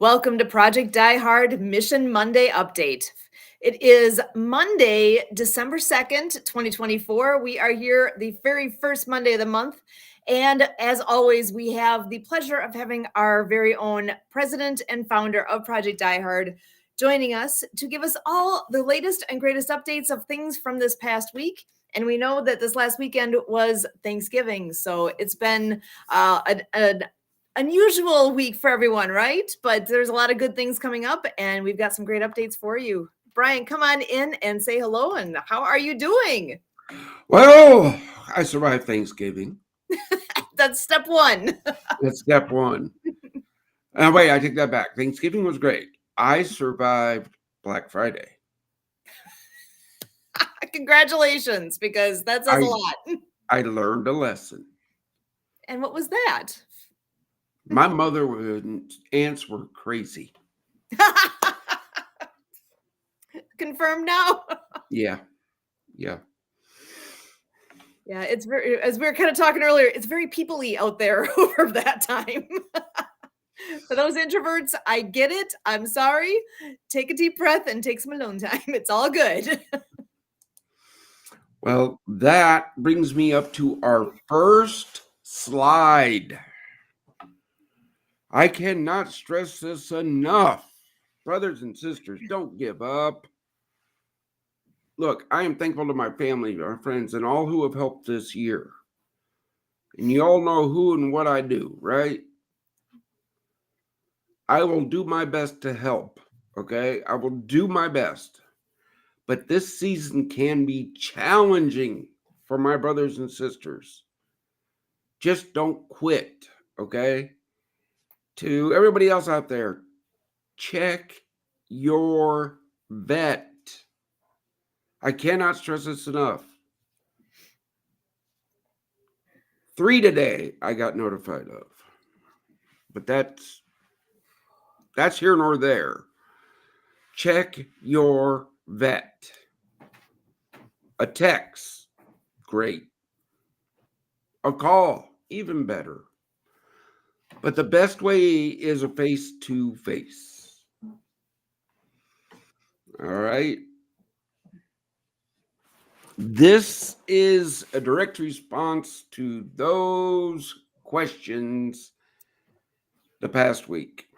Welcome to Project Die Hard Mission Monday Update. It is Monday, December 2nd, 2024. We are here the very first Monday of the month. And as always, we have the pleasure of having our very own president and founder of Project Die Hard joining us to give us all the latest and greatest updates of things from this past week. And we know that this last weekend was Thanksgiving. So it's been an unusual week for everyone, right? But there's a lot of good things coming up, and we've got some great updates for you. Brian, come on in and say hello. And how are you doing? Well, I survived Thanksgiving. That's step one. That's step one. Wait, I take that back. Thanksgiving was great. I survived Black Friday. Congratulations, because that says a lot. I learned a lesson. And what was that? My mother and aunts were crazy. Confirmed now? Yeah. Yeah, it's very, as we were kind of talking earlier, it's very people-y out there over that time. For those introverts, I get it. I'm sorry. Take a deep breath and take some alone time. It's all good. Well, that brings me up to our first slide. I cannot stress this enough. Brothers and sisters, don't give up. Look, I am thankful to my family, our friends, and all who have helped this year. And you all know who and what I do, right? I will do my best to help, okay? I will do my best. But this season can be challenging for my brothers and sisters. Just don't quit, okay? To everybody else out there, check your vet. I cannot stress this enough. 3 today I got notified of. But that's here nor there. Check your vet. A text, great. A call, even better. But the best way is a face-to-face. All right. This is a direct response to those questions the past week.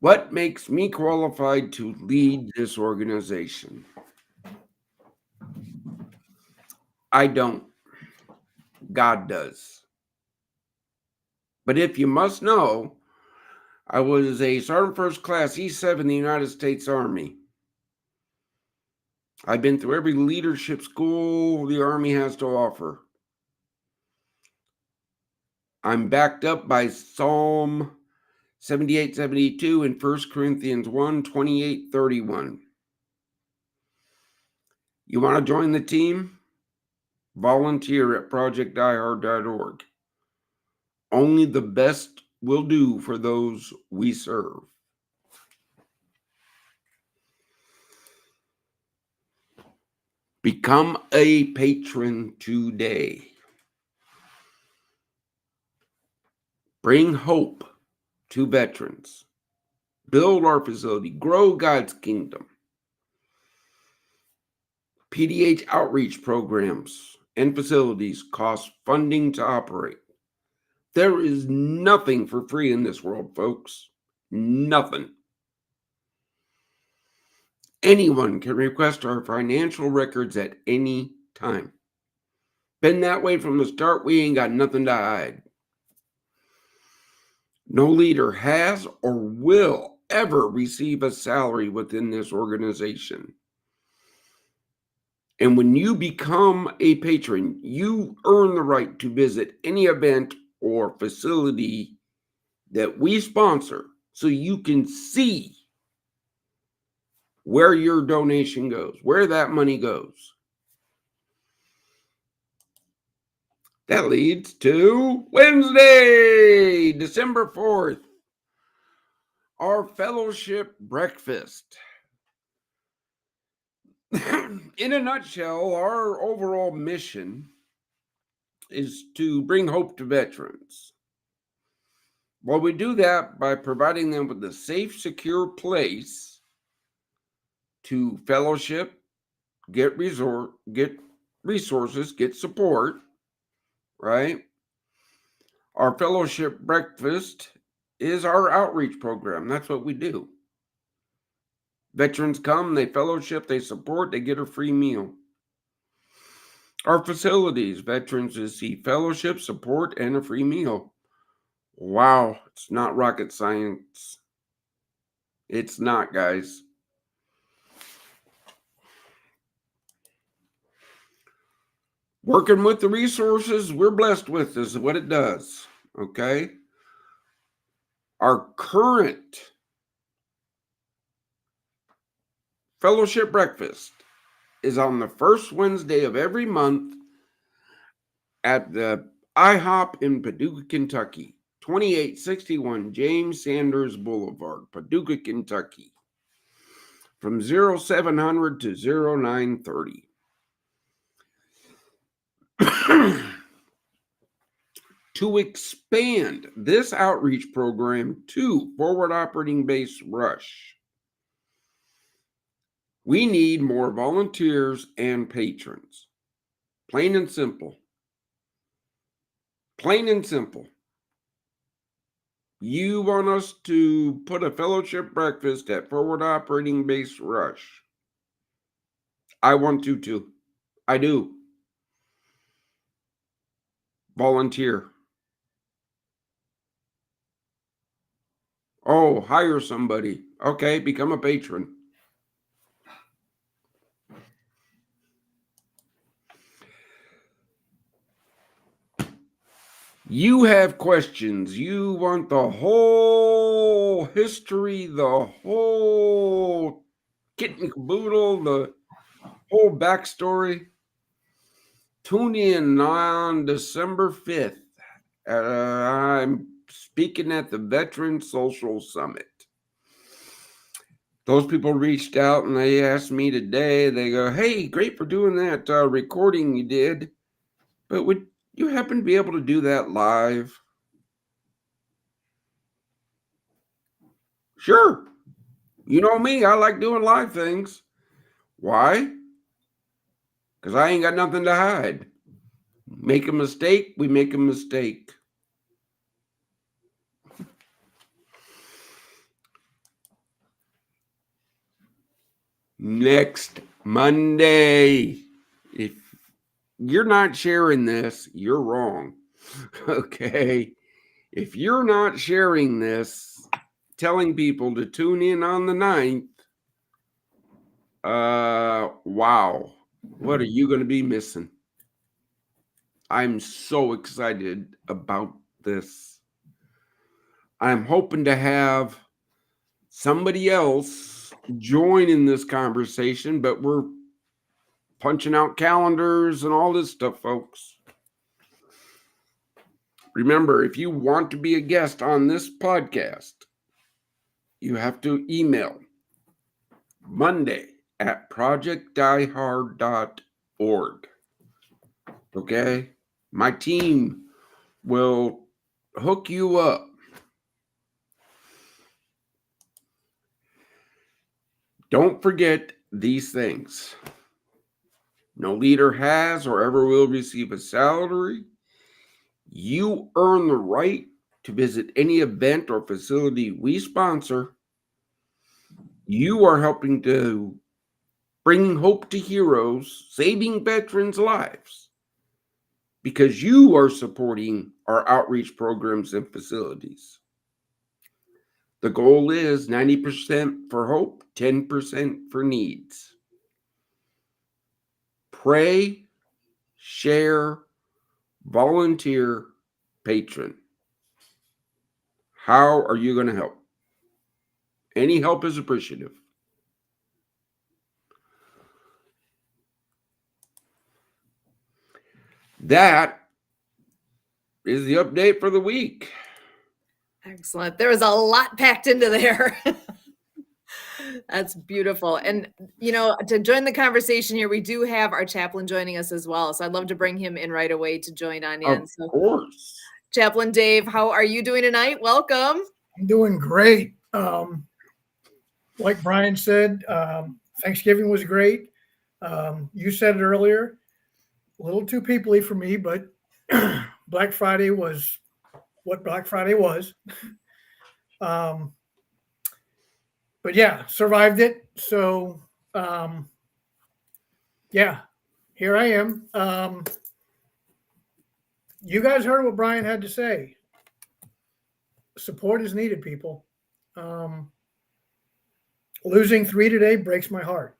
What makes me qualified to lead this organization? I don't. God does. But if you must know, I was a Sergeant First Class E7 in the United States Army. I've been through every leadership school the Army has to offer. I'm backed up by Psalm 78-72 and 1 Corinthians 1:28-31. You want to join the team? Volunteer at projectdiehard.org. Only the best will do for those we serve. Become a patron today. Bring hope to veterans. Build our facility. Grow God's kingdom. PDH outreach programs and facilities cost funding to operate. There is nothing for free in this world, folks. Nothing. Anyone can request our financial records at any time. Been that way from the start. We ain't got nothing to hide. No leader has or will ever receive a salary within this organization. And when you become a patron, you earn the right to visit any event or facility that we sponsor so you can see where your donation goes, where that money goes. That leads to Wednesday, December 4th, our fellowship breakfast. In a nutshell, our overall mission is to bring hope to veterans. Well, we do that by providing them with a safe, secure place to fellowship, get resources, get support, right? Our fellowship breakfast is our outreach program. That's what we do. Veterans come, they fellowship, they support, they get a free meal. Our facilities, veterans receive fellowship, support, and a free meal. Wow, it's not rocket science. It's not, guys. Working with the resources we're blessed with is what it does. Okay. Our current fellowship breakfast is on the first Wednesday of every month at the IHOP in Paducah, Kentucky, 2861 James Sanders Boulevard, Paducah, Kentucky, from 0700 to 0930. To expand this outreach program to forward operating base Rush, we need more volunteers and patrons. Plain and simple. Plain and simple. You want us to put a fellowship breakfast at forward operating base Rush. I want to too. I do. Volunteer. Oh, hire somebody. Okay, become a patron. You have questions. You want the whole history, the whole kit and caboodle, the whole backstory. Tune in on December 5th. I'm speaking at the Veteran Social Summit. Those people reached out and they asked me today, they go, hey, great for doing that recording you did, but would you happen to be able to do that live? Sure. You know me, I like doing live things. Why? Because I ain't got nothing to hide. Make a mistake, we make a mistake. Next Monday. If you're not sharing this, you're wrong. Okay. If you're not sharing this, telling people to tune in on the 9th, wow. What are you going to be missing? I'm so excited about this. I'm hoping to have somebody else join in this conversation, but we're punching out calendars and all this stuff, folks. Remember, if you want to be a guest on this podcast, you have to email Monday at projectdiehard.org. Okay? My team will hook you up. Don't forget these things. No leader has or ever will receive a salary. You earn the right to visit any event or facility we sponsor. You are helping to bring hope to heroes, saving veterans' lives, because you are supporting our outreach programs and facilities. The goal is 90% for hope, 10% for needs. Pray, share, volunteer, patron. How are you going to help? Any help is appreciative. That is the update for the week. Excellent. There was a lot packed into there. That's beautiful. And, to join the conversation here, we do have our chaplain joining us as well. So I'd love to bring him in right away to join on in. Of course. Chaplain Dave, how are you doing tonight? Welcome. I'm doing great. Like Brian said, Thanksgiving was great. You said it earlier, a little too peoply for me, but Black Friday was what Black Friday was. Um, but yeah, survived it. So yeah, here I am. You guys heard what Brian had to say. Support is needed, people. Losing 3 today breaks my heart.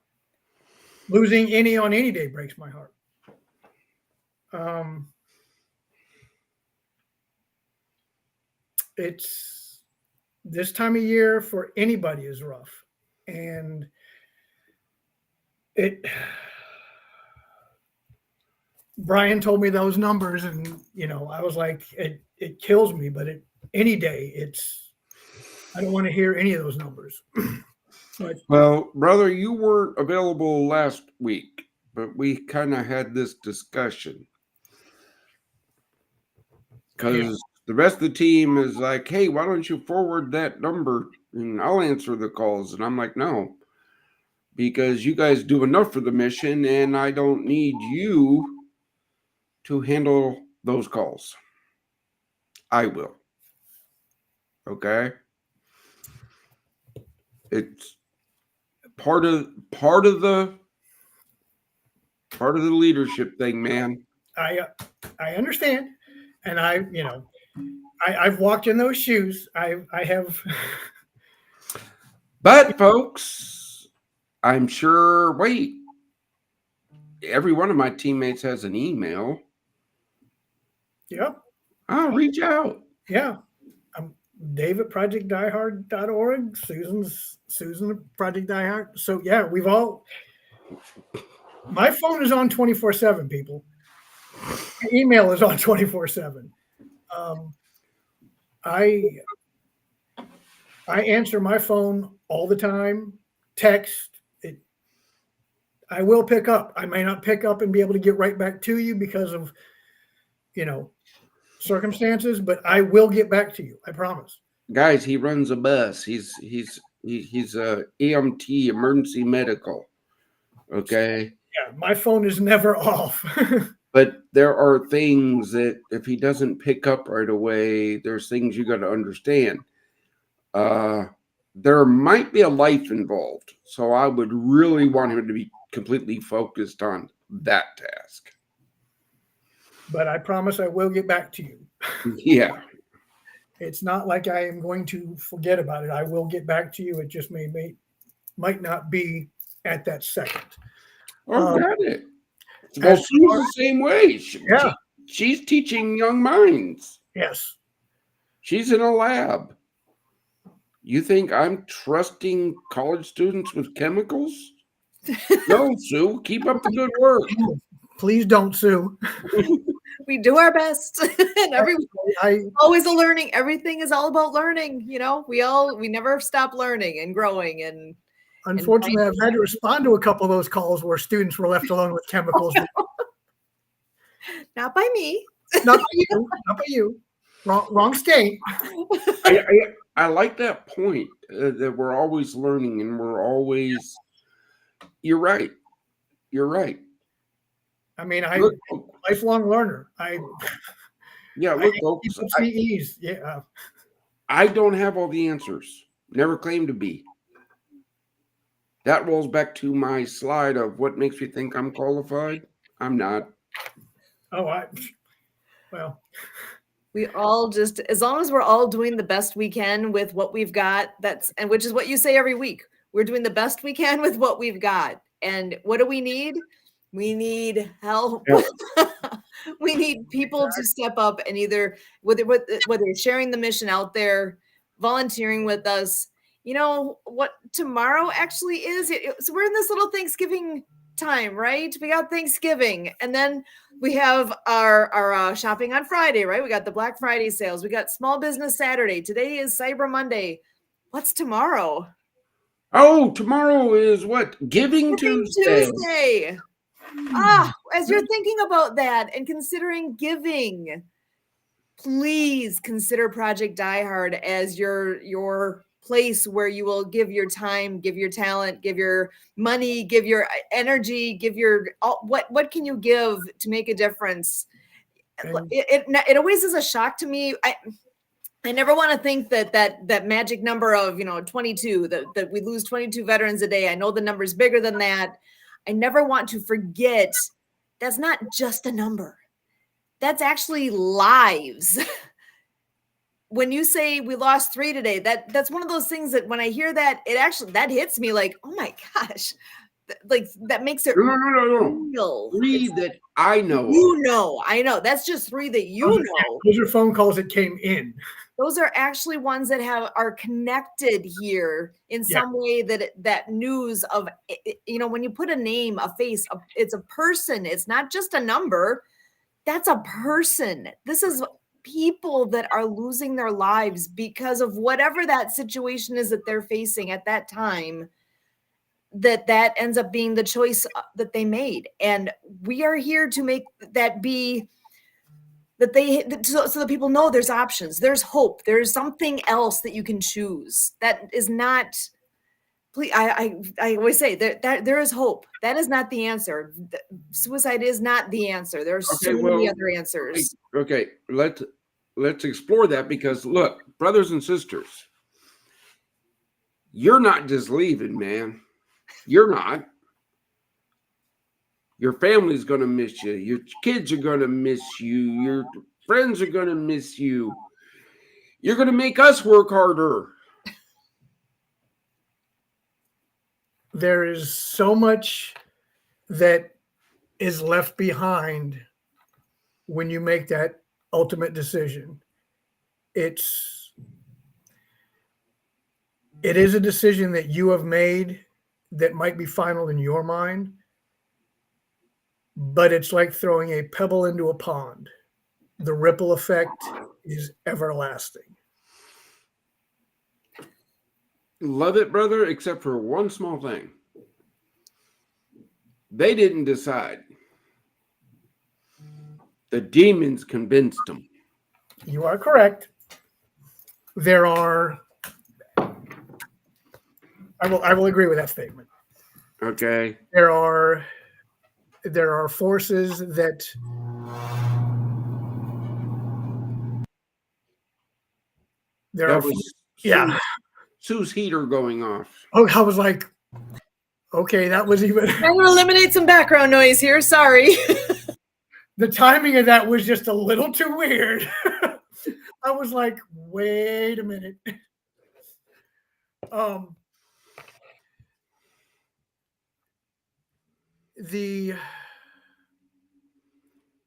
Losing any on any day breaks my heart. It's this time of year for anybody is rough, and Brian told me those numbers, and I was like, it kills me, but any day I don't want to hear any of those numbers. But, well, brother, you weren't available last week, but we kind of had this discussion because the rest of the team is like, hey, why don't you forward that number and I'll answer the calls? And I'm like, no, because you guys do enough for the mission and I don't need you to handle those calls. I will. Okay? It's part of the leadership thing, man. I understand, and I've walked in those shoes. I have. But folks, I'm sure. Wait, every one of my teammates has an email. Yeah. I'll reach out. Yeah. I'm Dave at projectdiehard.org. Susan at Project Diehard. So yeah, my phone is on 24/7, people. My email is on 24/7. I answer my phone all the time. Text. I will pick up. I may not pick up and be able to get right back to you because of circumstances, but I will get back to you. I promise. Guys, he runs a bus. He's a EMT, emergency medical. Okay. Yeah, my phone is never off. But there are things that if he doesn't pick up right away, there's things you got to understand. There might be a life involved. So I would really want him to be completely focused on that task. But I promise I will get back to you. Yeah. It's not like I am going to forget about it. I will get back to you. It just might not be at that second. Got it. Well, she's the same way. She's teaching young minds. Yes. She's in a lab. You think I'm trusting college students with chemicals? No, Sue. Keep up the good work. Please don't, Sue. We do our best. And always a learning. Everything is all about learning. We never stop learning and growing. And unfortunately, I've had to respond to a couple of those calls where students were left alone with chemicals. Not by me. Not by you. Not by you. Wrong state. I like that point that we're always learning and we're always. You're right. You're right. I mean, I'm a lifelong learner. Look, folks. Yeah. I don't have all the answers. Never claimed to be. That rolls back to my slide of what makes me think I'm qualified. I'm not. Oh, we all just, as long as we're all doing the best we can with what we've got, which is what you say every week. We're doing the best we can with what we've got. And what do we need? We need help. We need people to step up and either whether sharing the mission out there, volunteering with us. You know what tomorrow actually is? So we're in this little Thanksgiving time, right? We got Thanksgiving, and then we have our shopping on Friday, right? We got the Black Friday sales. We got Small Business Saturday. Today is Cyber Monday. What's tomorrow? Oh, tomorrow is what? Giving Tuesday. As you're thinking about that and considering giving, please consider Project Die Hard as your place where you will give your time, give your talent, give your money, give your energy, give your what can you give to make a difference? It always is a shock to me. I never want to think that magic number of 22, that we lose 22 veterans a day. I know the number's bigger than that. I never want to forget that's not just a number. That's actually lives. When you say we lost 3 today, that's one of those things that when I hear that, that hits me like, oh my gosh, like that makes it no. real. 3 that I know. I know. That's just 3 that you know. Those are phone calls that came in. Those are actually ones that are connected here in some way, that news of, when you put a name, a face, it's a person. It's not just a number. That's a person. This is people that are losing their lives because of whatever that situation is that they're facing at that time, that ends up being the choice that they made. And we are here to make that be that so that people know there's options, there's hope, there's something else that you can choose. That is not, please, I always say that there is hope. That is not the answer. Suicide is not the answer. There's so many other answers. Okay, let's explore that, because look, brothers and sisters, you're not just leaving, man. You're not. Your family's going to miss you. Your kids are going to miss you. Your friends are going to miss you. You're going to make us work harder. There is so much that is left behind when you make that ultimate decision. It is a decision that you have made that might be final in your mind, but it's like throwing a pebble into a pond. The ripple effect is everlasting. Love it, brother, except for one small thing. They didn't decide. The demons convinced them. You are correct. There are, I will agree with that statement. Okay. There are forces that Sue's heater going off. Oh, I was like, okay, that was even. I'm going to eliminate some background noise here. Sorry. The timing of that was just a little too weird. I was like, wait a minute.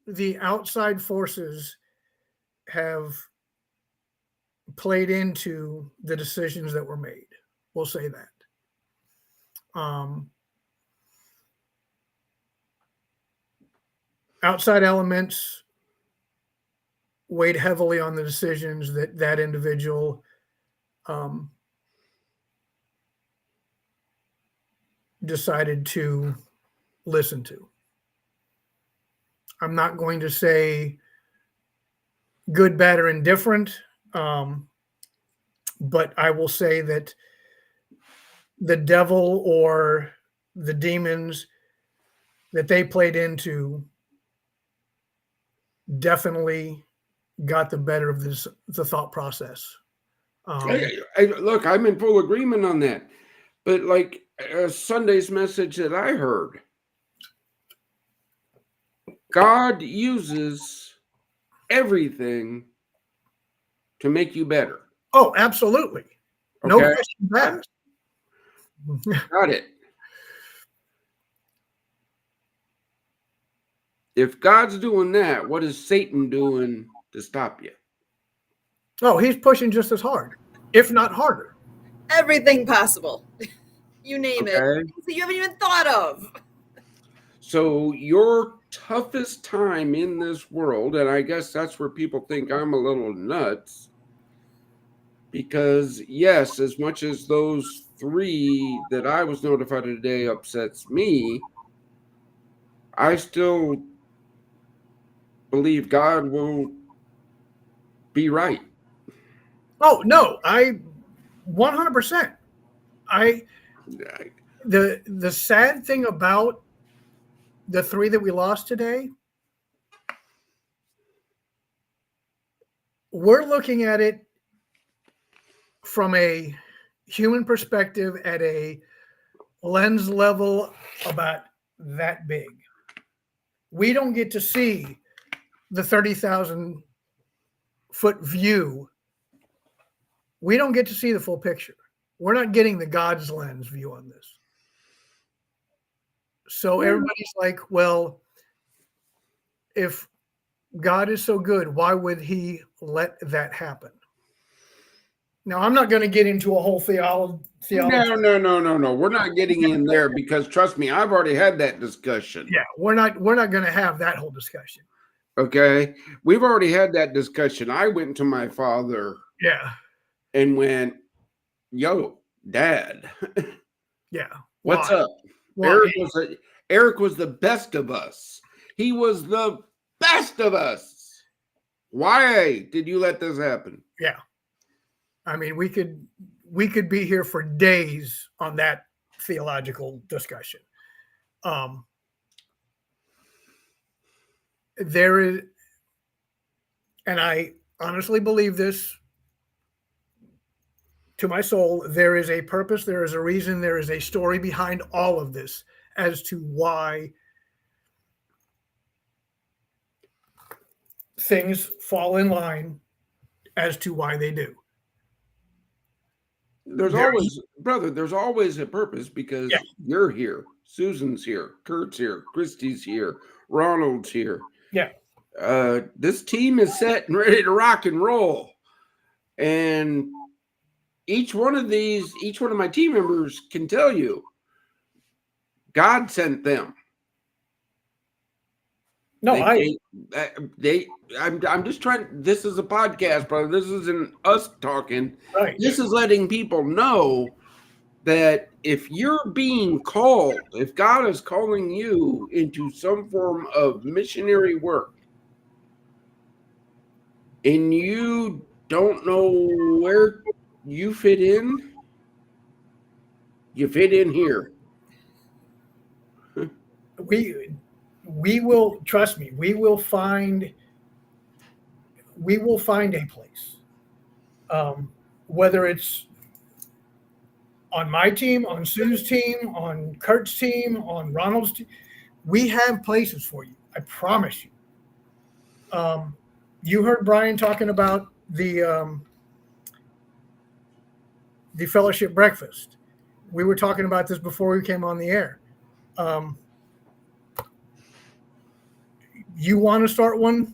The outside forces have played into the decisions that were made. We'll say that. Outside elements weighed heavily on the decisions that individual decided to listen to. I'm not going to say good, bad, or indifferent, but I will say that the devil or the demons that they played into definitely got the better of the thought process. Look, I'm in full agreement on that. But like Sunday's message that I heard, God uses everything to make you better. Oh, absolutely. No question asked. Got it. If God's doing that, what is Satan doing to stop you? Oh, he's pushing just as hard, if not harder. Everything possible. You name it. That you haven't even thought of. So your toughest time in this world, and I guess that's where people think I'm a little nuts, because yes, as much as those 3 that I was notified today upsets me, I still believe God will be right. Oh no, I 100%. The sad thing about the 3 that we lost today, we're looking at it from a human perspective at a lens level about that big. We don't get to see the 30,000 foot view. We don't get to see the full picture. We're not getting the God's lens view on this. So everybody's like, well, if God is so good, why would he let that happen? Now, I'm not going to get into a whole theology. No. We're not getting in there because trust me, I've already had that discussion. Yeah, we're not going to have that whole discussion. Okay. We've already had that discussion. I went to my father. Yeah. And went, yo, Dad. Yeah. What's up? Eric was the best of us. He was the best of us. Why did you let this happen? Yeah. I mean, we could be here for days on that theological discussion. There is, and I honestly believe this to my soul, there is a purpose, there is a reason, there is a story behind all of this as to why things fall in line as to why they do. There's always a purpose because you're here. Susan's here. Kurt's here. Christy's here. Ronald's here. Yeah. This team is set and ready to rock and roll. And each one of my team members can tell you God sent them. No, I'm just trying. This is a podcast, brother. This isn't us talking. Right. This is letting people know that if you're being called, if God is calling you into some form of missionary work, and you don't know where you fit in, you fit in here. We will, trust me, we will find a place. Whether it's on my team, on Sue's team, on Kurt's team, on Ronald's team, we have places for you. I promise you. You heard Brian talking about the fellowship breakfast. We were talking about this before we came on the air. You want to start one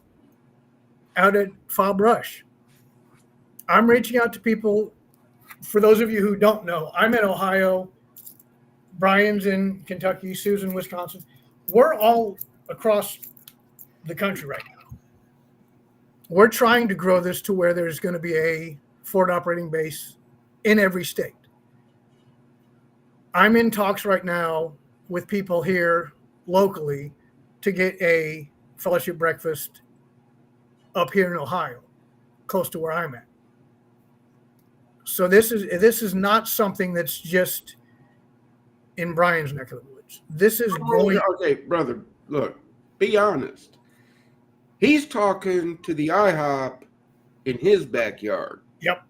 out at Fob Rush? I'm reaching out to people. For those of you who don't know, I'm in Ohio. Brian's in Kentucky. Sue's in Wisconsin. We're all across the country right now. We're trying to grow this to where there's going to be a forward operating base in every state. I'm in talks right now with people here locally to get a fellowship breakfast up here in Ohio, close to where I'm at. So this is not something that's just in Brian's neck of the woods. This is going. Okay, brother, look, be honest. He's talking to the IHOP in his backyard. Yep.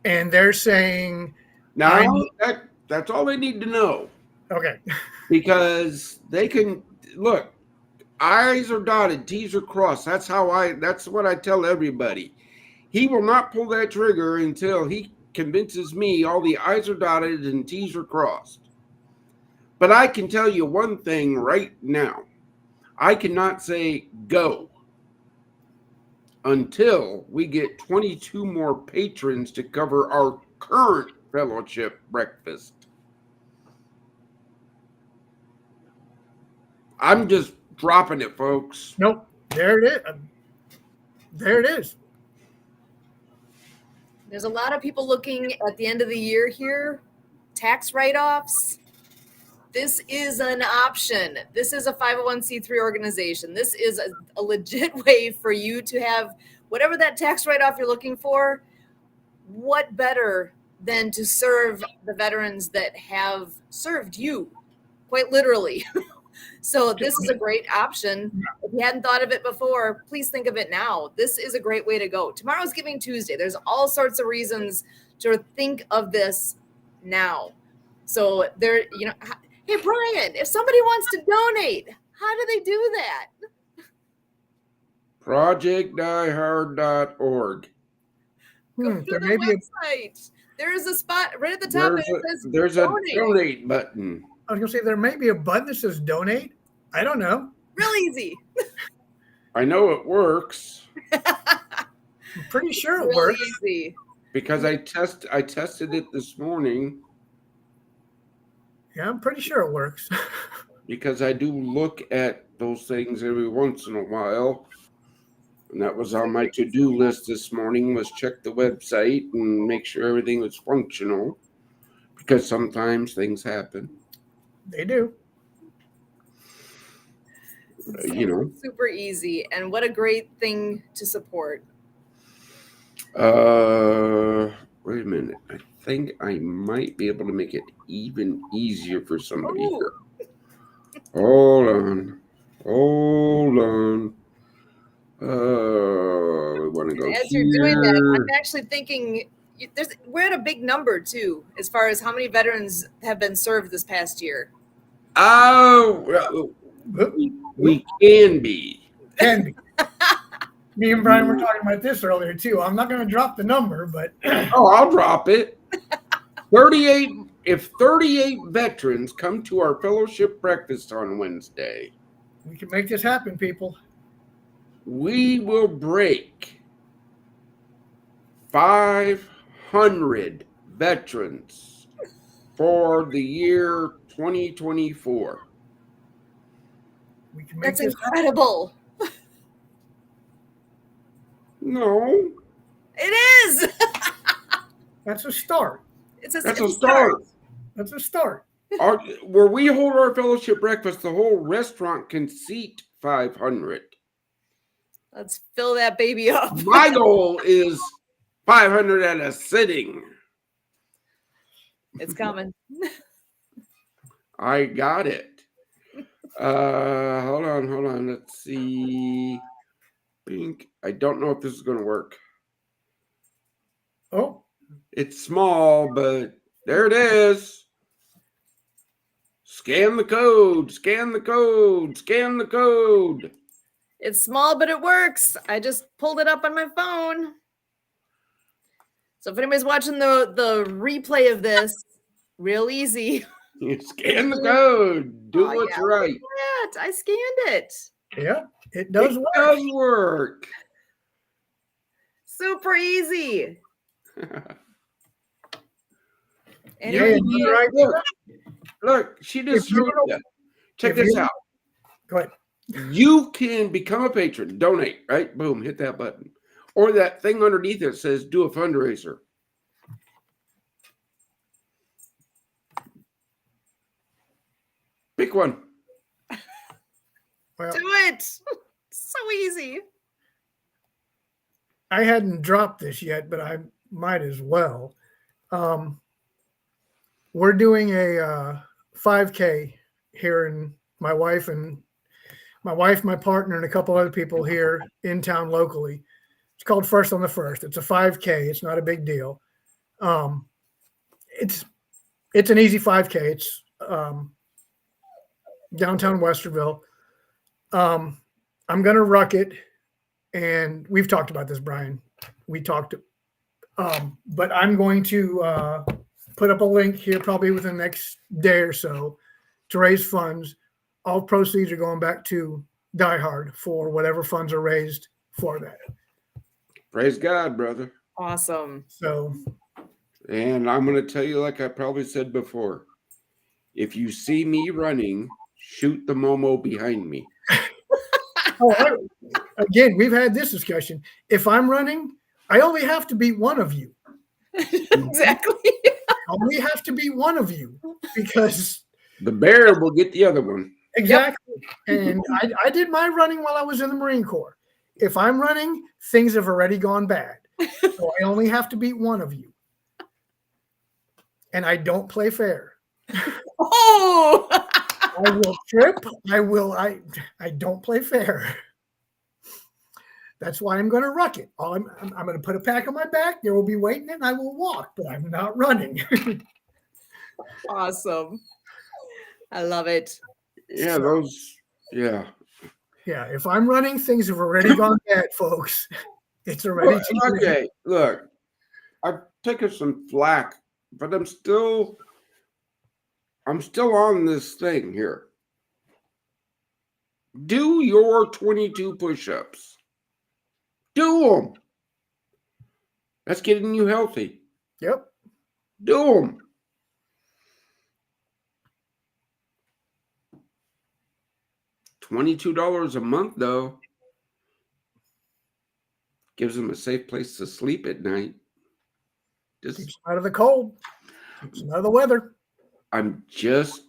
And they're saying, now that's all they need to know. Okay. Because they can look, I's are dotted, T's are crossed. That's what I tell everybody. He will not pull that trigger until he convinces me all the I's are dotted and T's are crossed. But I can tell you one thing right now. I cannot say go until we get 22 more patrons to cover our current fellowship breakfast. I'm just dropping it, folks. Nope. There it is. There it is. There's a lot of people looking at the end of the year here, tax write-offs. This is an option. This is a 501c3 organization. This is a legit way for you to have whatever that tax write-off you're looking for. What better than to serve the veterans that have served you, quite literally. So this is a great option. If you hadn't thought of it before, please think of it now. This is a great way to go. Tomorrow's Giving Tuesday. There's all sorts of reasons to think of this now. So there, you know, hey, Brian, if somebody wants to donate, how do they do that? ProjectDieHard.org. Go to There the may be website. There is a spot right at the top. There's a donate button. I was going to say there may be a button that says donate. I don't know. Real easy. I know it works I'm pretty sure it Real works. easy. because I tested it this morning Yeah, I'm pretty sure it works. because I do look at those things every once in a while. And that was on my to-do list this morning, was check the website and make sure everything was functional, because sometimes things happen. They do. You know. Super easy. And what a great thing to support. Wait a minute. I think I might be able to make it even easier for somebody Ooh. here. Hold on. We want to go As here. you're doing that, I'm actually thinking we're at a big number too, as far as how many veterans have been served this past year. Oh, we can be. Can be. Me and Brian were talking about this earlier too. I'm not going to drop the number, but Oh, I'll drop it. 38. If 38 veterans come to our fellowship breakfast on Wednesday, we can make this happen, people. we will break 500 veterans for the year 2024. We can make That's this incredible. No, It is. That's a start. It's that's a a start. That's a start. Where we hold our fellowship breakfast, the whole restaurant can seat 500. Let's fill that baby up. My goal is 500 at a sitting. It's coming. I got it. Hold on. Let's see. Pink. I don't know if this is going to work. Oh, It's small, but there it is. Scan the code. It's small, but it works. I just pulled it up on my phone. So if anybody's watching the replay of this, real easy. You scan the code. Do what's right. Look at that. I scanned it. yeah, it does It work. does work. Super easy. And Yeah, you're right. Look, she just If you showed don't- you. Check if this you- out. Go ahead. You can become a patron, donate, right? Boom, hit that button. Or that thing underneath it says do a fundraiser. Pick one. Well, do it. So easy. I hadn't dropped this yet, but I might as well. We're doing a 5K here, and my wife, my partner, and a couple other people here in town locally. It's called First on the First. It's a 5K. It's not a big deal. It's an easy 5K. It's downtown Westerville. I'm going to ruck it. And we've talked about this, Brian. We talked, but I'm going to put up a link here probably within the next day or so to raise funds. All proceeds are going back to Die Hard for whatever funds are raised for that. Praise God, brother. Awesome. So, And I'm going to tell you, like I probably said before, if you see me running, shoot the Momo behind me. Again, we've had this discussion. If I'm running, I only have to beat one of you. Exactly. I only have to beat one of you because The bear will get the other one. Exactly. And I did my running while I was in the Marine Corps. If I'm running, things have already gone bad. So I only have to beat one of you. And I don't play fair. Oh, I will trip. I don't play fair. That's why I'm going to ruck it. I'm going to put a pack on my back. There will be waiting, and I will walk, but I'm not running. awesome. I love it. Yeah, those. Yeah. Yeah, if I'm running, things have already gone bad, folks. It's already too late. Okay, look, I've taken some flack, but I'm still on this thing here. Do your 22 push-ups. Do them. That's getting you healthy. Yep. Do them. $22 a month, though, gives them a safe place to sleep at night. Keeps them out of the cold. Keeps them out of the weather. I'm just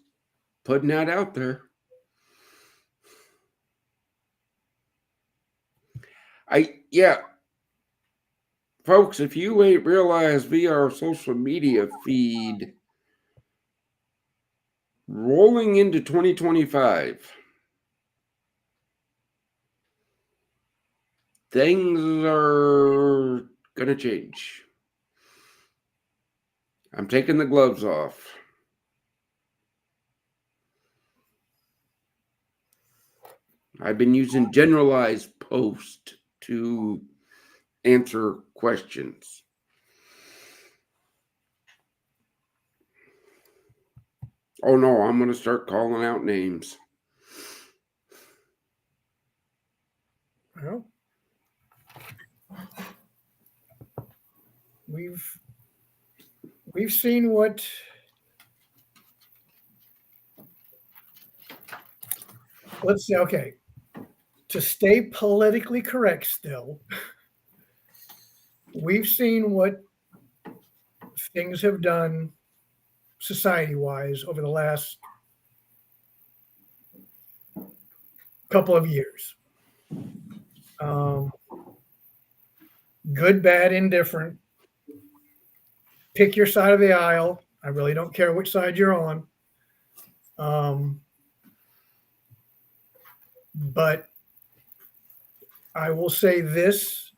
putting that out there. Folks, if you ain't realized via our social media feed, rolling into 2025, things are going to change. I'm taking the gloves off. I've been using generalized post to answer questions. Oh no, I'm going to start calling out names. Well, we've seen what let's see. Okay, to stay politically correct still, we've seen what things have done society-wise over the last couple of years. Good, bad, indifferent. Pick your side of the aisle. I really don't care which side you're on. But I will say this,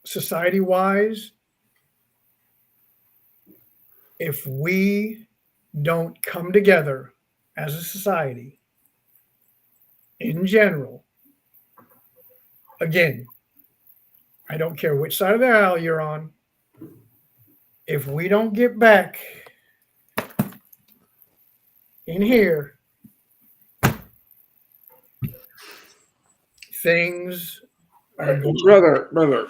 society-wise, if we don't come together as a society in general, again, I don't care which side of the aisle you're on, if we don't get back in here, things are going. Brother,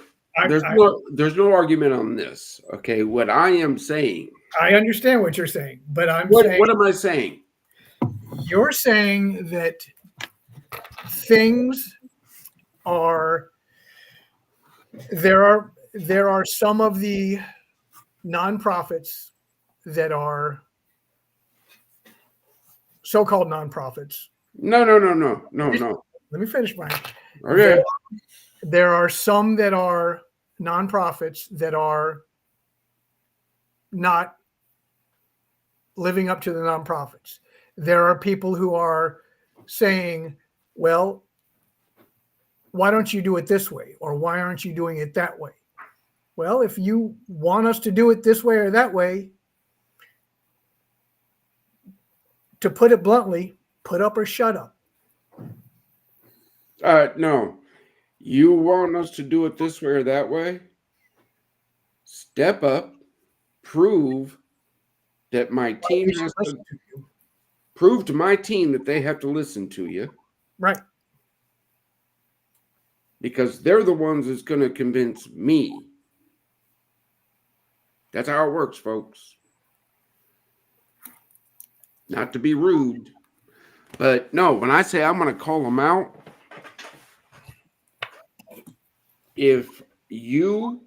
there's no argument on this. Okay, what I am saying. I understand what you're saying, but what am I saying? You're saying that things are there are some of the nonprofits that are so-called nonprofits. No. Let me finish, Brian. Okay. There are some that are nonprofits that are not living up to the nonprofits. There are people who are saying, well, why don't you do it this way? Or why aren't you doing it that way? Well, if you want us to do it this way or that way, to put it bluntly, put up or shut up. No. You want us to do it this way or that way? Step up, prove that my team has to prove to my team that they have to listen to you. Right. Because they're the ones that's going to convince me. That's how it works, folks. Not to be rude, but no, when I say I'm going to call them out, if you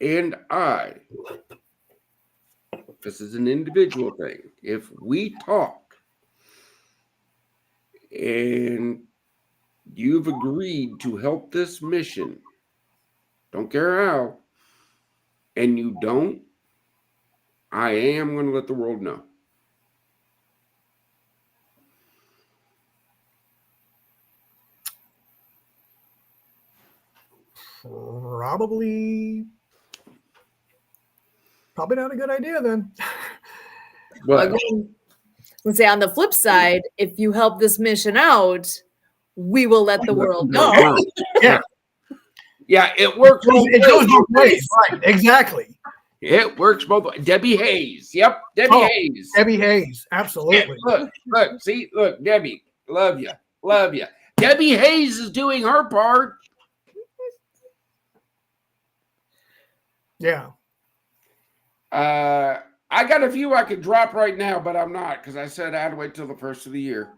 and I this is an individual thing. If we talk and you've agreed to help this mission, don't care how, and you don't, I am going to let the world know. Probably not a good idea then. But Again, let's say on the flip side, if you help this mission out, we will let the world know. Yeah. Yeah, it works both It goes ways. both ways. Right. Exactly. It works both ways. Debbie Hayes. Yep, Debbie Oh, Hayes. Debbie Hayes. Yeah, Absolutely. look, Debbie, love you. Debbie Hayes is doing her part. Yeah. I got a few I could drop right now, but I'm not because I said I'd wait till the first of the year.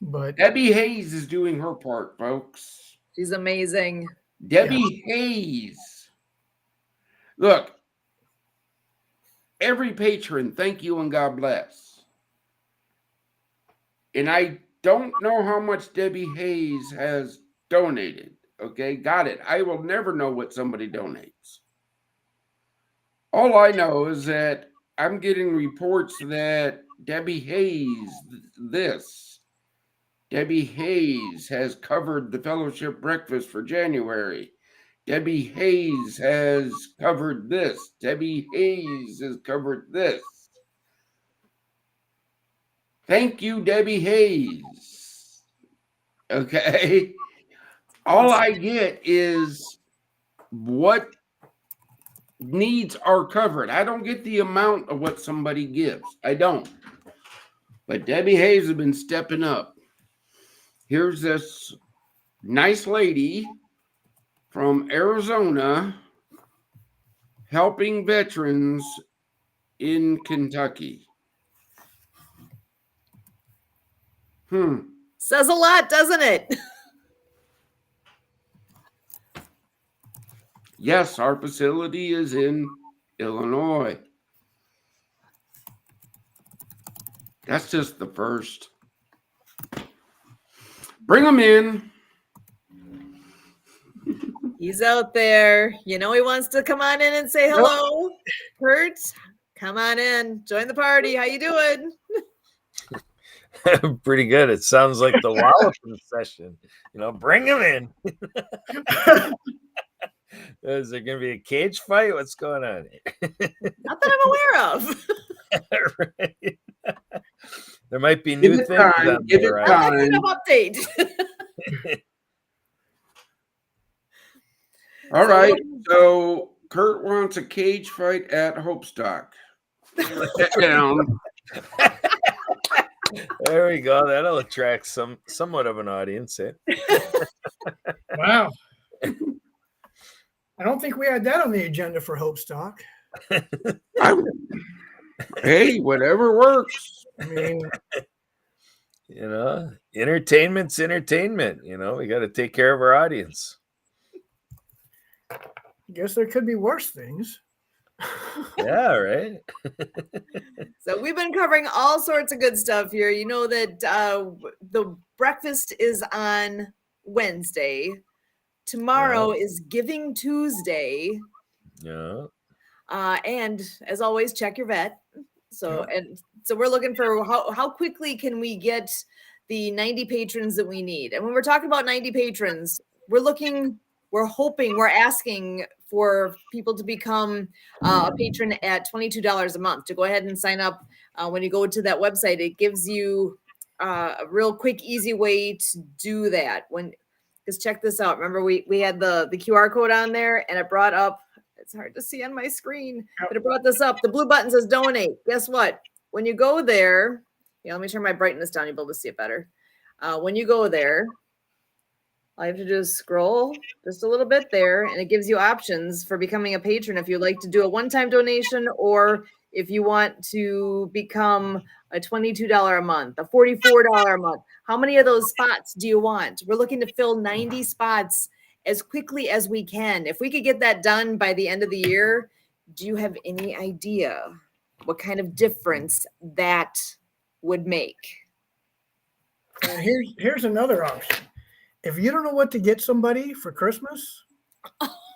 But Debbie Hayes is doing her part, folks. She's amazing. Debbie Hayes. Look, every patron, thank you and God bless. And I don't know how much Debbie Hayes has donated. Okay, got it. I will never know what somebody donates. All I know is that I'm getting reports that Debbie Hayes has covered the fellowship breakfast for January. Debbie Hayes has covered this. Debbie Hayes has covered this. Thank you, Debbie Hayes. Okay. All I get is what needs are covered. I don't get the amount of what somebody gives. I don't. But Debbie Hayes has been stepping up. Here's this nice lady from Arizona helping veterans in Kentucky. Says a lot, doesn't it? Yes, our facility is in Illinois. That's just the first. Bring them in. He's out there. You know he wants to come on in and say hello. Kurt, come on in. Join the party. How you doing? Pretty good. It sounds like the walloping session. Bring him in. Is there going to be a cage fight? What's going on? Not that I'm aware of. Right. There might be new things. Give it time. Update. All right. So Kurt wants a cage fight at Hopestock. Sit down. There we go. That'll attract somewhat of an audience. Eh? wow. I don't think we had that on the agenda for Hopestock. Hey, whatever works. I mean, entertainment's entertainment. We got to take care of our audience. I guess there could be worse things. Yeah, right. So we've been covering all sorts of good stuff here. You know that the breakfast is on Wednesday. Tomorrow is Giving Tuesday. Yeah. And as always, check your vet. So we're looking for how quickly can we get the 90 patrons that we need. And when we're talking about 90 patrons, we're hoping, we're asking for people to become a patron at $22 a month. To go ahead and sign up. When you go to that website, it gives you a real quick, easy way to do that. Because check this out. Remember, we had the QR code on there, and it brought up, it's hard to see on my screen, but it brought this up. The blue button says donate. Guess what? When you go there, let me turn my brightness down. You'll be able to see it better. When you go there, all you have to do is scroll just a little bit there, and it gives you options for becoming a patron if you'd like to do a one-time donation, or if you want to become a $22 a month, a $44 a month. How many of those spots do you want? We're looking to fill 90 spots as quickly as we can. If we could get that done by the end of the year, Do you have any idea what kind of difference that would make? And here's another option. If you don't know what to get somebody for Christmas,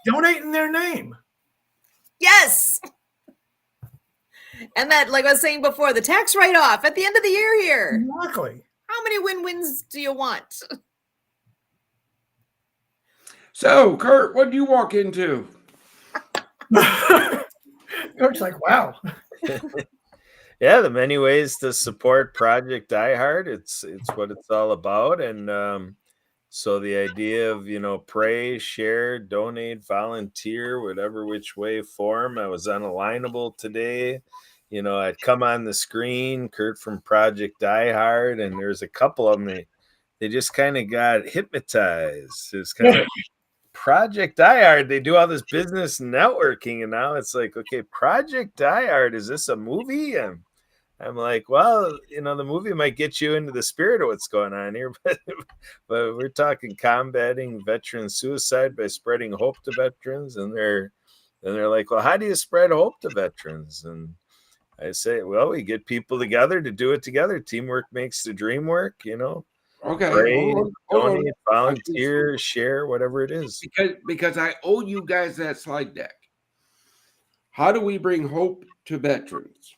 donate in their name. Yes. And that, like I was saying before, the tax write-off at the end of the year here. Exactly. How many win-wins do you want? So, Kurt, what do you walk into? Kurt's like, wow. Yeah, the many ways to support Project Die Hard. It's what it's all about. And so the idea of, pray, share, donate, volunteer, whatever which way form. I was unalignable today. I'd come on the screen, Kurt from Project Die Hard, and there's a couple of them. They just kind of got hypnotized. It's kind of Project Die Hard. They do all this business networking, and now it's like, okay, Project Die Hard, is this a movie? And I'm like, well, the movie might get you into the spirit of what's going on here, but we're talking combating veteran suicide by spreading hope to veterans, and they're like, well, how do you spread hope to veterans? And I say, well, we get people together to do it together. Teamwork makes the dream work, Okay, Pray, hold on. donate, volunteer, share, whatever it is. Because I owe you guys that slide deck. How do we bring hope to veterans?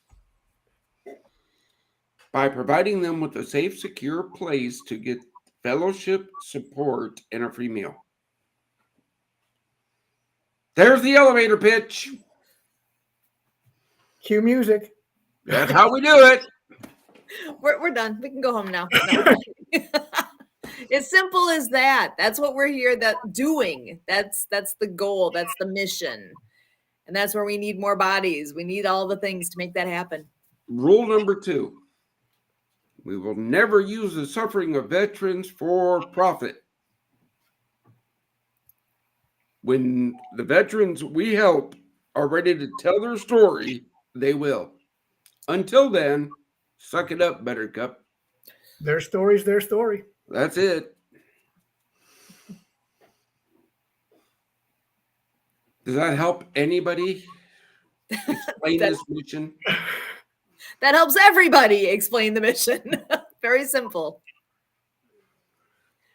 By providing them with a safe, secure place to get fellowship, support, and a free meal. There's the elevator pitch. Cue music. That's how we do it. We're done. We can go home now. No. As simple as that. That's what we're here doing. That's the goal. That's the mission. And that's where we need more bodies. We need all the things to make that happen. Rule number 2. We will never use the suffering of veterans for profit. When the veterans we help are ready to tell their story, they will. Until then, suck it up, Buttercup. Their story's their story. That's it. Does that help anybody explain this mission? That helps everybody explain the mission. Very simple.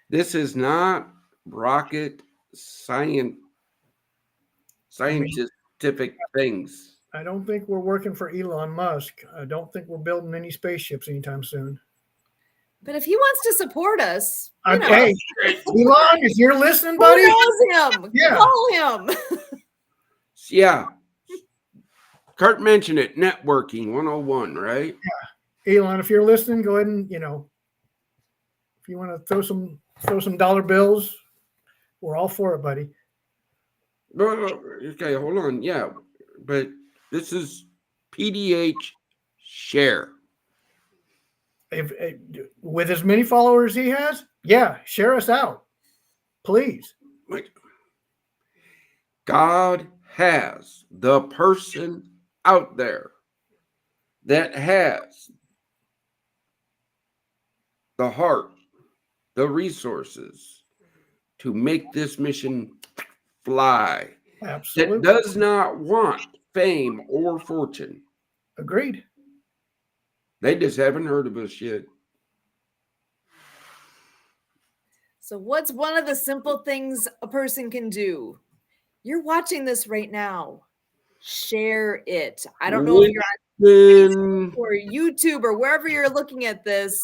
This is not rocket scientific things. I don't think we're working for Elon Musk. I don't think we're building any spaceships anytime soon. But if he wants to support us, Hey, Elon, if you're listening, buddy, who knows him? Yeah. Call him. Yeah. Kurt mentioned it, networking 101, right? Yeah. Elon, if you're listening, go ahead and, if you want to throw some dollar bills, we're all for it, buddy. Okay, hold on. Yeah, but this is PDH share. If with as many followers he has, yeah, share us out, please. God has the person out there that has the heart, the resources to make this mission fly. Absolutely. That does not want fame or fortune. Agreed. They just haven't heard of us yet. So what's one of the simple things a person can do? You're watching this right now. Share it. I don't know if you're on Facebook or YouTube or wherever you're looking at this.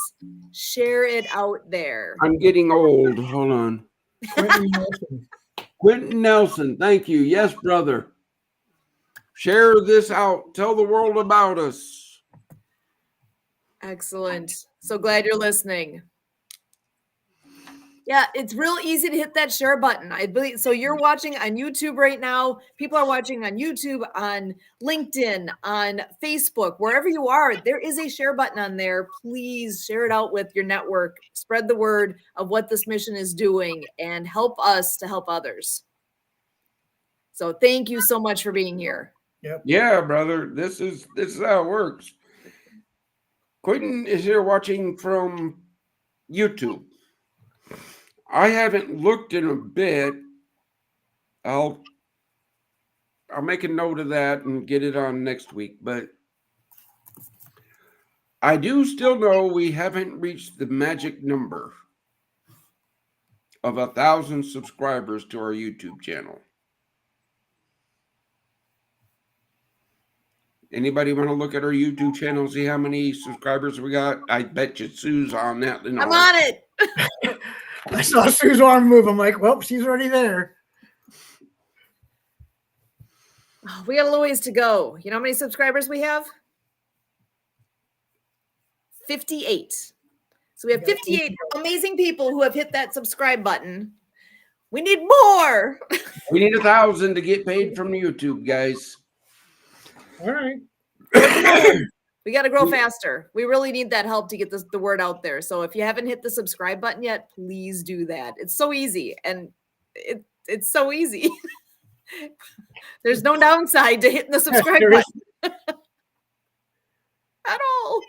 Share it out there. I'm getting old. Hold on. Quentin Nelson. Thank you. Yes, brother. Share this out. Tell the world about us. Excellent. So glad you're listening. Yeah, it's real easy to hit that share button. I believe so. You're watching on YouTube right now. People are watching on YouTube, on LinkedIn, on Facebook, wherever you are. There is a share button on there. Please share it out with your network. Spread the word of what this mission is doing and help us to help others. So thank you so much for being here. Yep. Yeah, brother. This is how it works. Quentin is here watching from YouTube. I haven't looked in a bit. I I'll make a note of that and get it on next week. But I do still know we haven't reached the magic number of 1,000 subscribers to our YouTube channel. Anybody want to look at our YouTube channel, see how many subscribers we got? I bet you Sue's on that. I'm on it. I saw Sue's arm move. I'm like, well, she's already there. Oh, we got a little ways to go. You know how many subscribers we have? 58. So we have 58 amazing people who have hit that subscribe button. We need more. We need 1,000 to get paid from YouTube, guys. All right. We got to grow faster. We really need that help to get the word out there. So if you haven't hit the subscribe button yet, please do that. It's so easy. And it's so easy. There's no downside to hitting the subscribe button at all.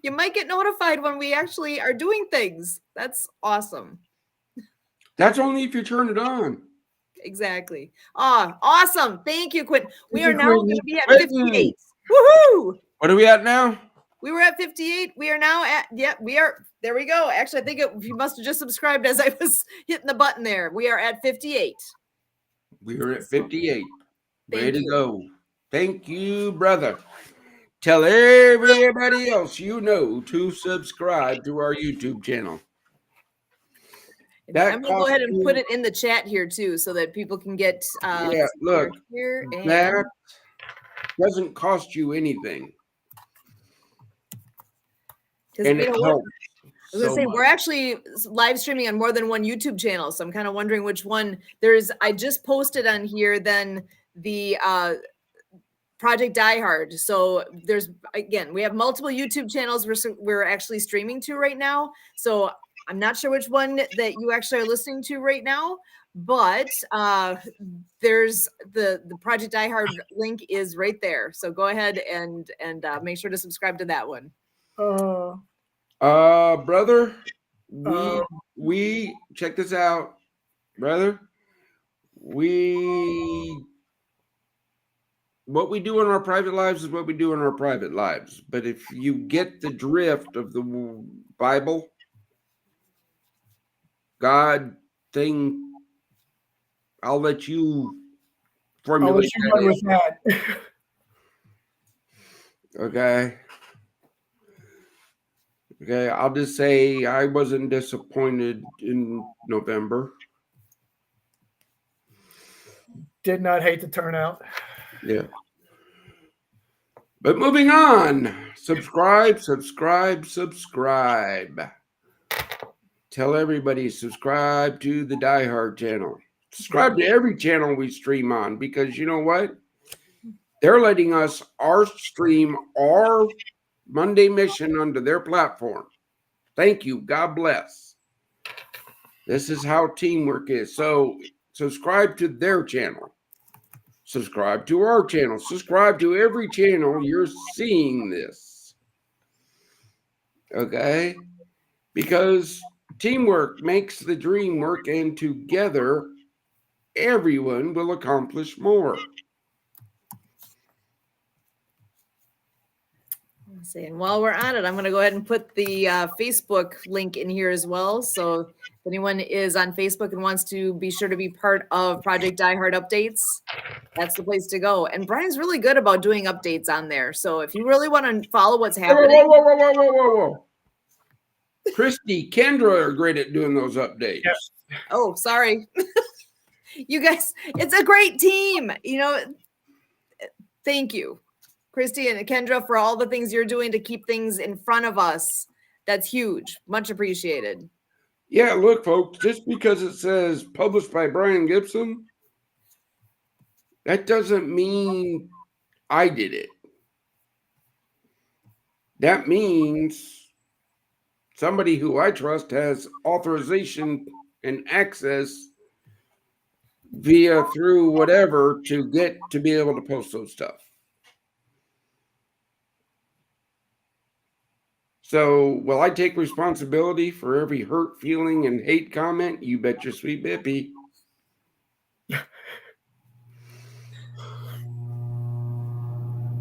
You might get notified when we actually are doing things. That's awesome. That's only if you turn it on. Exactly. Awesome. Thank you, Quinn. We are now going to be at Quentin. 58. Woohoo! What are we at now? We were at 58. We are now at, we are, there we go. Actually, I think you must have just subscribed as I was hitting the button there. We are at 58. We are at 58. Way Thank to you. go. Thank you, brother. Tell everybody else you know to subscribe to our YouTube channel. I'm going to go ahead and put it in the chat here too, so that people can get look, here. And that doesn't cost you anything. And it helps. I was going to say, we're actually live streaming on more than one YouTube channel. So I'm kind of wondering which one I just posted on here then the Project Die Hard. So we have multiple YouTube channels we're actually streaming to right now. So I'm not sure which one that you actually are listening to right now, but there's the Project Die Hard link is right there. So go ahead and make sure to subscribe to that one. Brother, we check this out, brother. What we do in our private lives is what we do in our private lives. But if you get the drift of the Bible, God thing, I'll let you formulate that. Okay. Okay, I'll just say I wasn't disappointed in November. Did not hate the turnout. Yeah. But moving on. Subscribe. Tell everybody, subscribe to the Die Hard channel. Subscribe to every channel we stream on, because you know what? They're letting us stream our Monday mission onto their platform. Thank you. God bless. This is how teamwork is. So subscribe to their channel. Subscribe to our channel. Subscribe to every channel you're seeing this. Okay? Because teamwork makes the dream work, and together everyone will accomplish more. Let's see. And while we're on it, I'm going to go ahead and put the Facebook link in here as well. So if anyone is on Facebook and wants to be sure to be part of Project Die Hard updates, that's the place to go. And Brian's really good about doing updates on there. So if you really want to follow what's happening. Whoa. Christy, Kendra are great at doing those updates. Yes. Oh, sorry. You guys, it's a great team. Thank you, Christy and Kendra, for all the things you're doing to keep things in front of us. That's huge. Much appreciated. Yeah, look, folks, just because it says published by Brian Gibson, that doesn't mean I did it. That means somebody who I trust has authorization and access through whatever to be able to post those stuff. So will I take responsibility for every hurt feeling and hate comment? You bet your sweet bippy.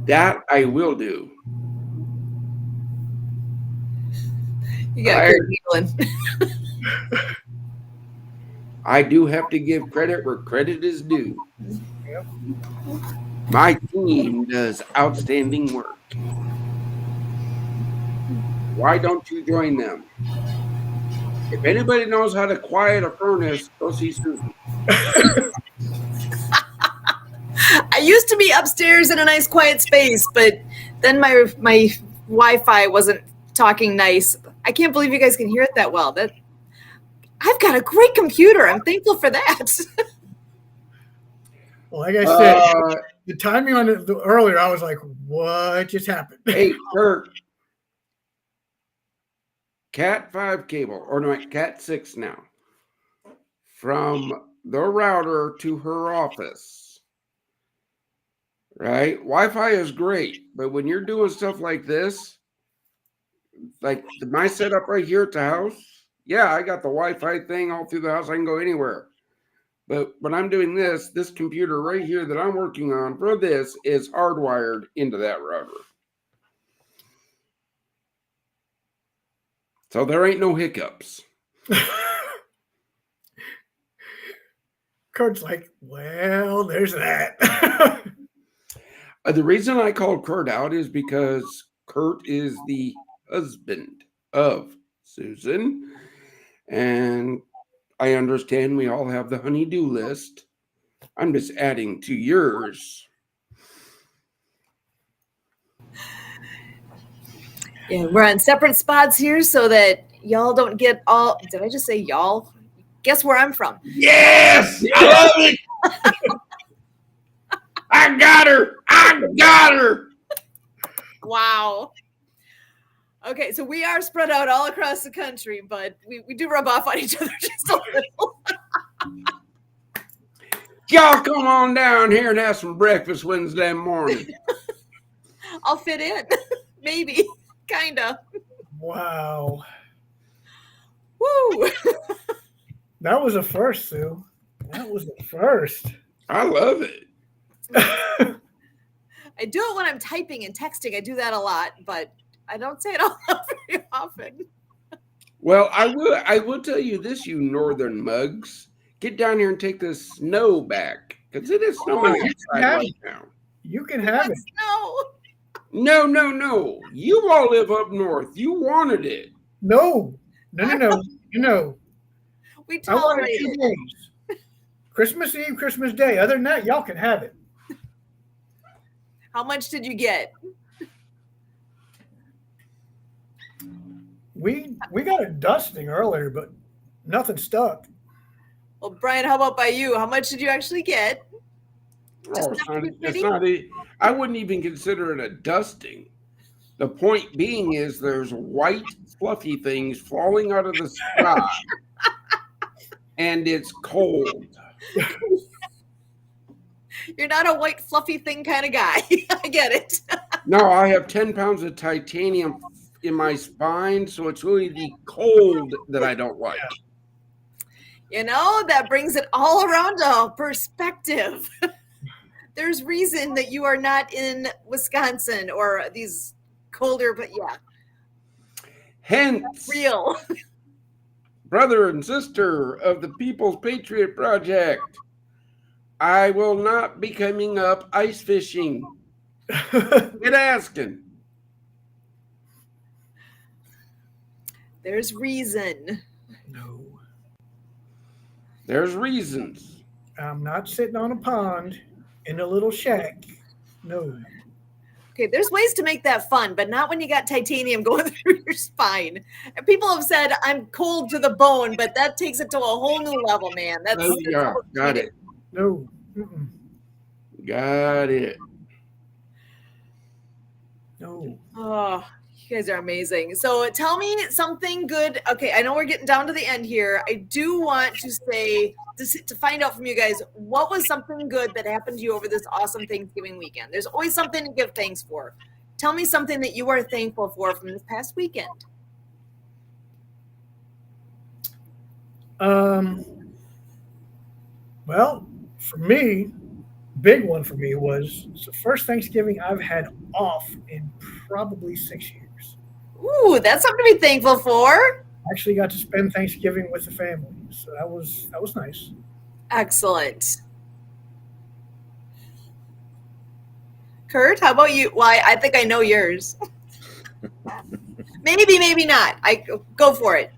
That I will do. You got I, good feeling. I do have to give credit where credit is due. Yep. My team does outstanding work. Why don't you join them? If anybody knows how to quiet a furnace, go see Susan. I used to be upstairs in a nice quiet space, but then my Wi-Fi wasn't talking nice. I can't believe you guys can hear it that well. That I've got a great computer. I'm thankful for that. Well, like I said, Uh, the timing on it earlier, I was like, "What just happened?" hey, Kurt. Cat 5 cable, or no, Cat 6 now, from the router to her office, right? Wi-Fi is great, but when you're doing stuff like this, like my setup right here at the house, yeah, I got the Wi-Fi thing all through the house. I can go anywhere. But when I'm doing this, this computer right here that I'm working on for this is hardwired into that router. So there ain't no hiccups. Kurt's like, "Well, there's that." The reason I called Kurt out is because Kurt is the husband of Susan. And I understand we all have the honey-do list. I'm just adding to yours. Yeah, we're on separate spots here so that y'all don't get all. Did I just say y'all? Guess where I'm from? Yes! I love it! I got her! I got her! Wow. Okay, so we are spread out all across the country, but we do rub off on each other just a little. Y'all come on down here and have some breakfast Wednesday morning. I'll fit in. Maybe. Kinda. Wow, Woo! that was a first, Sue. That was the first. I love it. I do it when I'm typing and texting. I do that a lot, but I don't say it all very often. Well, I will tell you this, you northern mugs. Get down here and take the snow back. Because it is snowing outside right now. You can have it. No. No. You all live up north. You wanted it. No. You We I wanted tolerate 2 it. days. Christmas Eve, Christmas Day. Other than that, y'all can have it. How much did you get? We got a dusting earlier, but nothing stuck. Well, Brian, how about by you? How much did you actually get? Oh, it's not I wouldn't even consider it a dusting. The point being is there's white fluffy things falling out of the sky and it's cold. You're not a white fluffy thing kind of guy. I get it. No, I have 10 pounds of titanium in my spine, so it's really the cold that I don't like. You know, that brings it all around to perspective. There's reason that you are not in Wisconsin or these colder, but yeah. Hence, Real. brother and sister of the People's Patriot Project, I will not be coming up ice fishing. Quit asking. There's reason. No. There's reasons. I'm not sitting on a pond in a little shack. No. Okay, there's ways to make that fun, but not when you got titanium going through your spine. And people have said I'm cold to the bone, but that takes it to a whole new level, man. That's Yeah, got it. No. Mm-mm. Got it. No. Oh, you guys are amazing. So tell me something good. Okay, I know we're getting down to the end here. I do want to say to find out from you guys, what was something good that happened to you over this awesome Thanksgiving weekend? There's always something to give thanks for. Tell me something that you are thankful for from this past weekend. Well, for me, big one for me was it's the first Thanksgiving I've had off in probably 6 years. Ooh, that's something to be thankful for. I actually got to spend Thanksgiving with the family, so that was nice. Excellent. Kurt, how about you? Why, I think I know yours. Maybe not. I go for it.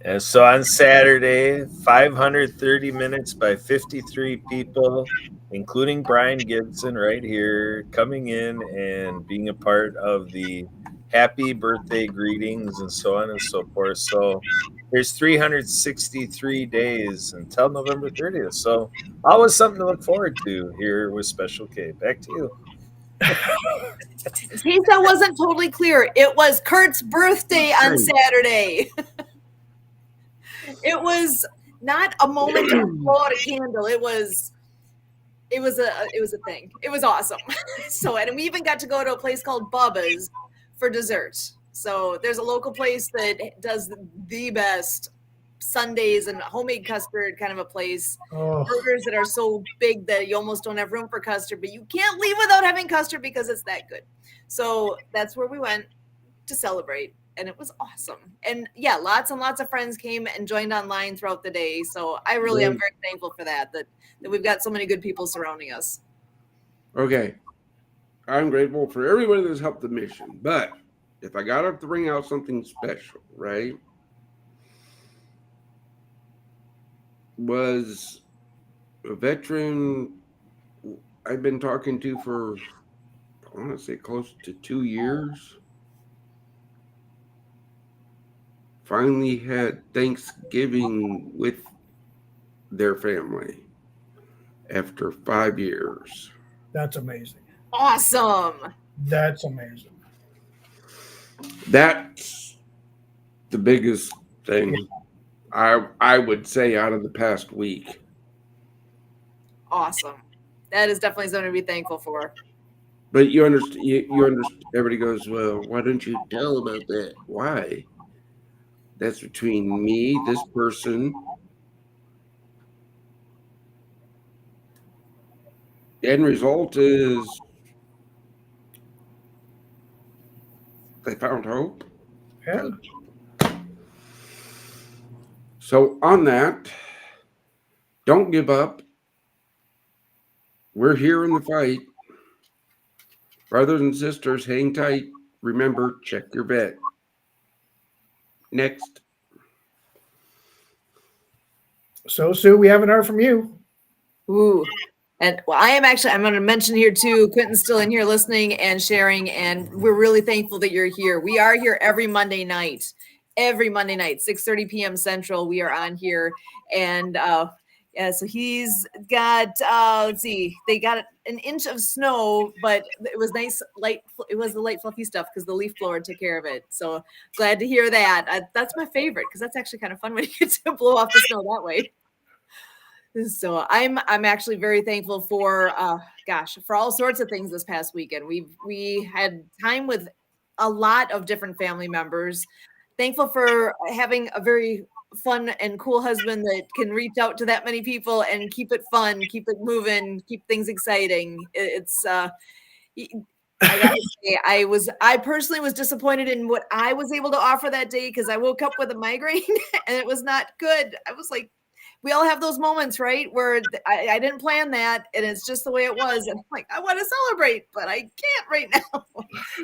And so on Saturday, 530 minutes by 53 people, including Brian Gibson right here, coming in and being a part of the happy birthday greetings and so on and so forth. So there's 363 days until November 30th. So always something to look forward to here with Special K. Back to you. In case that wasn't totally clear, it was Kurt's birthday on Saturday. It was not a moment to blow out a candle. It was a thing. It was awesome. So, and we even got to go to a place called Bubba's for dessert. So there's a local place that does the best sundaes and homemade custard kind of a place. Oh, Burgers that are so big that you almost don't have room for custard, but you can't leave without having custard because it's that good. So that's where we went to celebrate, and it was awesome. And yeah, lots and lots of friends came and joined online throughout the day. So I really am very thankful for that we've got so many good people surrounding us. Okay. I'm grateful for everybody that's helped the mission. But if I got to bring out something special, right, was a veteran I've been talking to for, I want to say, close to 2 years. Finally had Thanksgiving with their family after 5 years. that's amazing. Awesome. That's amazing. That's the biggest thing I would say out of the past week. Awesome. That is definitely something to be thankful for. But you understand, you understand, everybody goes, well, why don't you tell about that? Why? That's between me, this person, the end result is they found hope. Yeah. So on that, don't give up. We're here in the fight. Brothers and sisters, hang tight. Remember, check your vet. Next. So, Sue, we haven't heard from you. Ooh. And well, I'm going to mention here too, Quentin's still in here listening and sharing, and we're really thankful that you're here. We are here every Monday night, 6:30 p.m. Central. We are on here, and yeah, so he's got, let's see, they got an inch of snow, but it was nice, light. It was the light, fluffy stuff because the leaf blower took care of it. So glad to hear that. That's my favorite because that's actually kind of fun when you get to blow off the snow that way. So I'm actually very thankful for for all sorts of things this past weekend. We had time with a lot of different family members. Thankful for having a very fun and cool husband that can reach out to that many people and keep it fun, keep it moving, keep things exciting. It's I gotta say, I personally was disappointed in what I was able to offer that day because I woke up with a migraine and it was not good. I was like, we all have those moments, right? Where I didn't plan that and it's just the way it was. And I'm like, I want to celebrate, but I can't right now.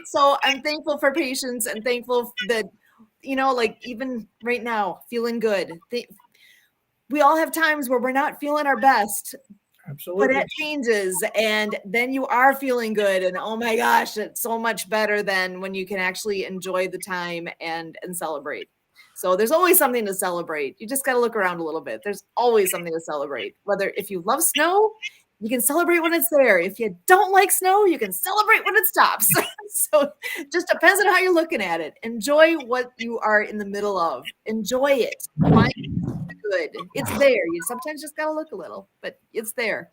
So I'm thankful for patience and thankful that, like even right now, feeling good. We all have times where we're not feeling our best. Absolutely. But it changes and then you are feeling good. And oh my gosh, it's so much better than when you can actually enjoy the time and celebrate. So there's always something to celebrate. You just got to look around a little bit. There's always something to celebrate. Whether if you love snow, you can celebrate when it's there. If you don't like snow, you can celebrate when it stops. So it just depends on how you're looking at it. Enjoy what you are in the middle of. Enjoy it. Find good. It's there. You sometimes just got to look a little, but it's there.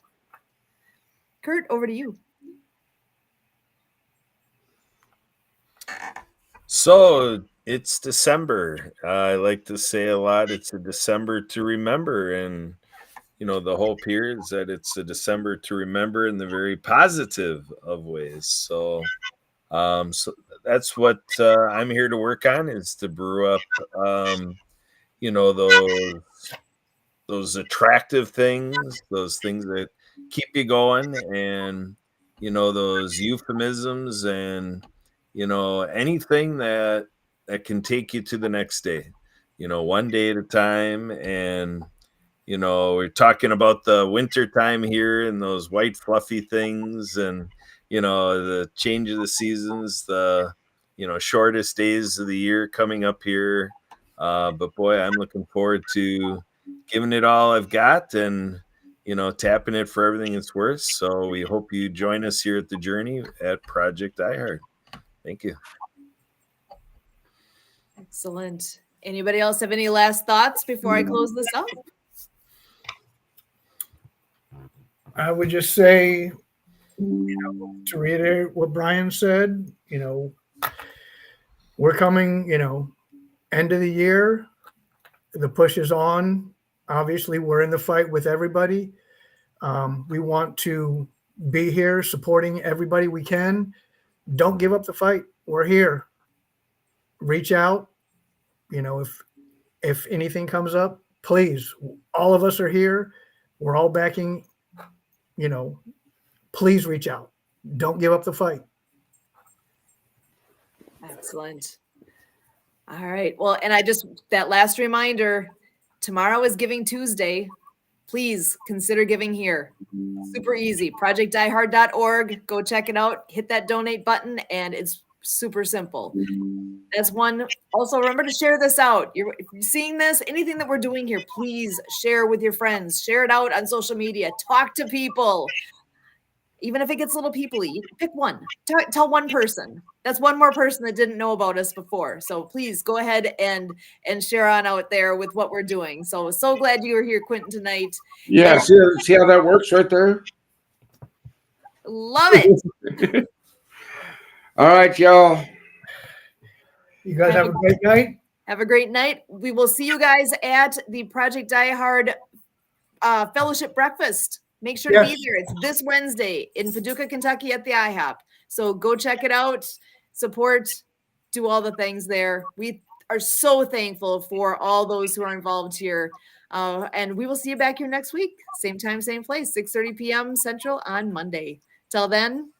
Kurt, over to you. So it's December. I like to say a lot, it's a December to remember. And, the hope here is that it's a December to remember in the very positive of ways. So that's what I'm here to work on, is to brew up, those attractive things, those things that keep you going, and those euphemisms, and anything that can take you to the next day, one day at a time. And we're talking about the winter time here and those white fluffy things, and the change of the seasons, the shortest days of the year coming up here. But boy, I'm looking forward to giving it all I've got, and tapping it for everything it's worth. So we hope you join us here at the journey at Project iHeart. Thank you. Excellent. Anybody else have any last thoughts before I close this up? I would just say, to reiterate what Brian said, we're coming, end of the year. The push is on. Obviously, we're in the fight with everybody. We want to be here supporting everybody we can. Don't give up the fight. We're here. Reach out. If anything comes up, please. All of us are here. We're all backing. Please reach out. Don't give up the fight. Excellent. All right. Well, and that last reminder, tomorrow is Giving Tuesday. Please consider giving here. Super easy. ProjectDieHard.org. Go check it out. Hit that donate button, and it's super simple. That's one. Also, remember to share this out. If you're seeing this, anything that we're doing here, please share with your friends. Share it out on social media. Talk to people. Even if it gets a little people-y, pick one. Tell one person. That's one more person that didn't know about us before. So please go ahead and share on out there with what we're doing. So glad you were here, Quentin, tonight. Yeah, see how that works right there? Love it. All right, y'all. You guys have a great night. Have a great night. We will see you guys at the Project diehard Fellowship Breakfast. Make sure to be there. It's this Wednesday in Paducah, Kentucky at the IHOP. So go check it out, support, do all the things there. We are so thankful for all those who are involved here. And we will see you back here next week. Same time, same place, 6:30 p.m. Central on Monday. Till then,